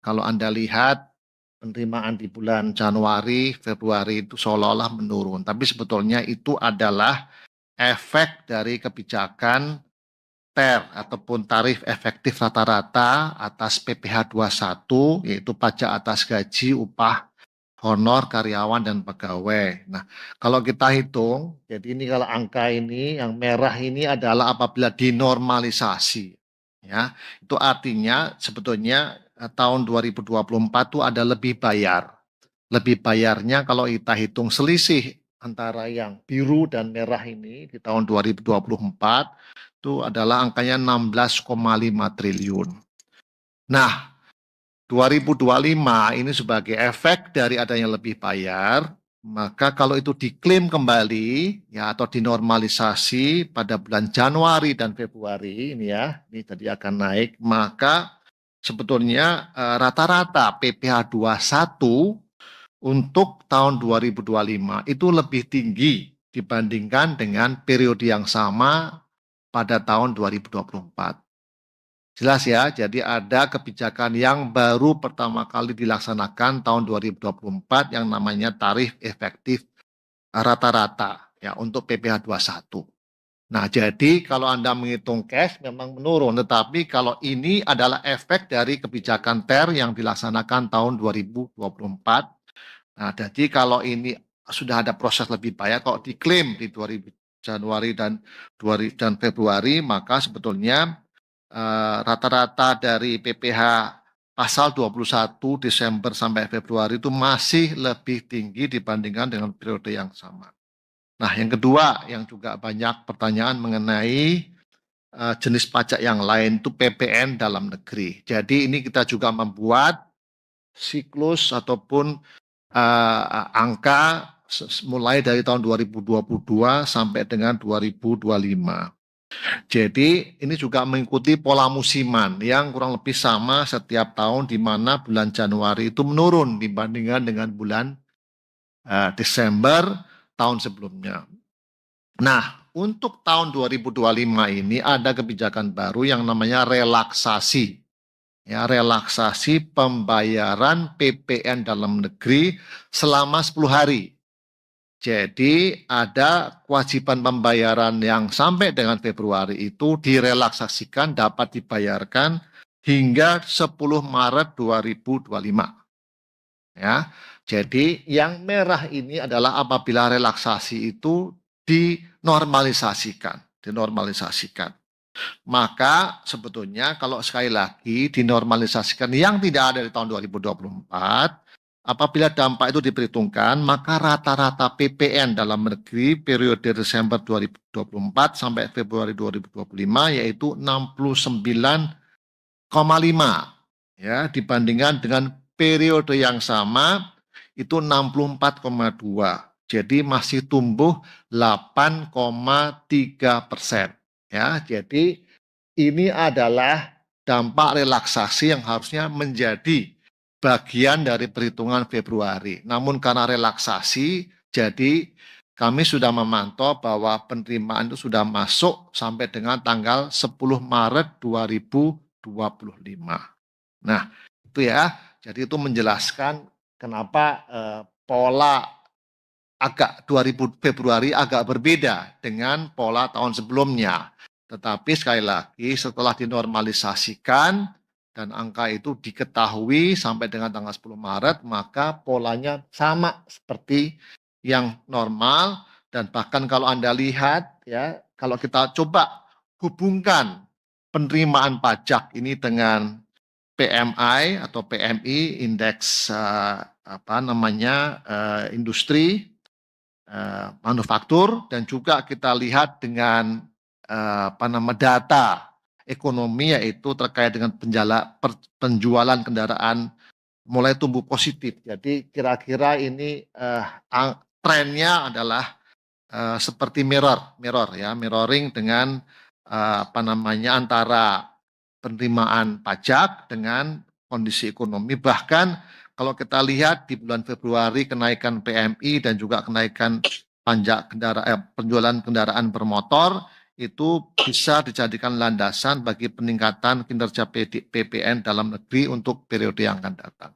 Kalau Anda lihat penerimaan di bulan Januari, Februari itu seolah-olah menurun, tapi sebetulnya itu adalah efek dari kebijakan TER ataupun tarif efektif rata-rata atas PPh 21, yaitu pajak atas gaji, upah, honor karyawan dan pegawai. Nah, kalau kita hitung, jadi ini kalau angka ini yang merah ini adalah apabila dinormalisasi. Ya, itu artinya sebetulnya tahun 2024 itu ada lebih bayar. Lebih bayarnya kalau kita hitung selisih antara yang biru dan merah ini di tahun 2024 itu adalah angkanya 16,5 triliun. Nah, 2025 ini sebagai efek dari adanya lebih bayar, maka kalau itu diklaim kembali ya atau dinormalisasi pada bulan Januari dan Februari ini ya, ini tadi akan naik, maka sebetulnya rata-rata PPh 21 untuk tahun 2025 itu lebih tinggi dibandingkan dengan periode yang sama pada tahun 2024. Jelas ya, jadi ada kebijakan yang baru pertama kali dilaksanakan tahun 2024 yang namanya tarif efektif rata-rata ya untuk PPh 21. Nah, jadi kalau Anda menghitung cash memang menurun, tetapi kalau ini adalah efek dari kebijakan TER yang dilaksanakan tahun 2024. Nah, jadi kalau ini sudah ada proses lebih banyak, kalau diklaim di 2000 Januari dan Februari, maka sebetulnya rata-rata dari PPh pasal 21 Desember sampai Februari itu masih lebih tinggi dibandingkan dengan periode yang sama. Nah, yang kedua yang juga banyak pertanyaan mengenai jenis pajak yang lain itu PPN dalam negeri. Jadi ini kita juga membuat siklus ataupun angka mulai dari tahun 2022 sampai dengan 2025. Jadi ini juga mengikuti pola musiman yang kurang lebih sama setiap tahun di mana bulan Januari itu menurun dibandingkan dengan bulan Desember tahun sebelumnya. Nah, untuk tahun 2025 ini ada kebijakan baru yang namanya relaksasi. Ya, relaksasi pembayaran PPN dalam negeri selama 10 hari. Jadi ada kewajiban pembayaran yang sampai dengan Februari itu direlaksasikan dapat dibayarkan hingga 10 Maret 2025. Ya. Jadi yang merah ini adalah apabila relaksasi itu dinormalisasikan. Maka sebetulnya kalau sekali lagi dinormalisasikan yang tidak ada di tahun 2024, apabila dampak itu diperhitungkan, maka rata-rata PPN dalam negeri periode Desember 2024 sampai Februari 2025 yaitu 69,5 ya dibandingkan dengan periode yang sama itu 64,2. Jadi masih tumbuh 8,3%. Ya, jadi ini adalah dampak relaksasi yang harusnya menjadi bagian dari perhitungan Februari. Namun karena relaksasi, jadi kami sudah memantau bahwa penerimaan itu sudah masuk sampai dengan tanggal 10 Maret 2025. Nah, itu ya. Jadi itu menjelaskan kenapa pola agak 2000 Februari agak berbeda dengan pola tahun sebelumnya. Tetapi sekali lagi setelah dinormalisasikan dan angka itu diketahui sampai dengan tanggal 10 Maret, maka polanya sama seperti yang normal dan bahkan kalau Anda lihat ya, kalau kita coba hubungkan penerimaan pajak ini dengan PMI atau PMI indeks industri manufaktur dan juga kita lihat dengan data ekonomi yaitu terkait dengan penjualan kendaraan mulai tumbuh positif. Jadi kira-kira ini trennya adalah seperti mirroring dengan antara penerimaan pajak dengan kondisi ekonomi. Bahkan kalau kita lihat di bulan Februari kenaikan PMI dan juga kenaikan penjualan kendaraan bermotor itu bisa dijadikan landasan bagi peningkatan kinerja PPN dalam negeri untuk periode yang akan datang.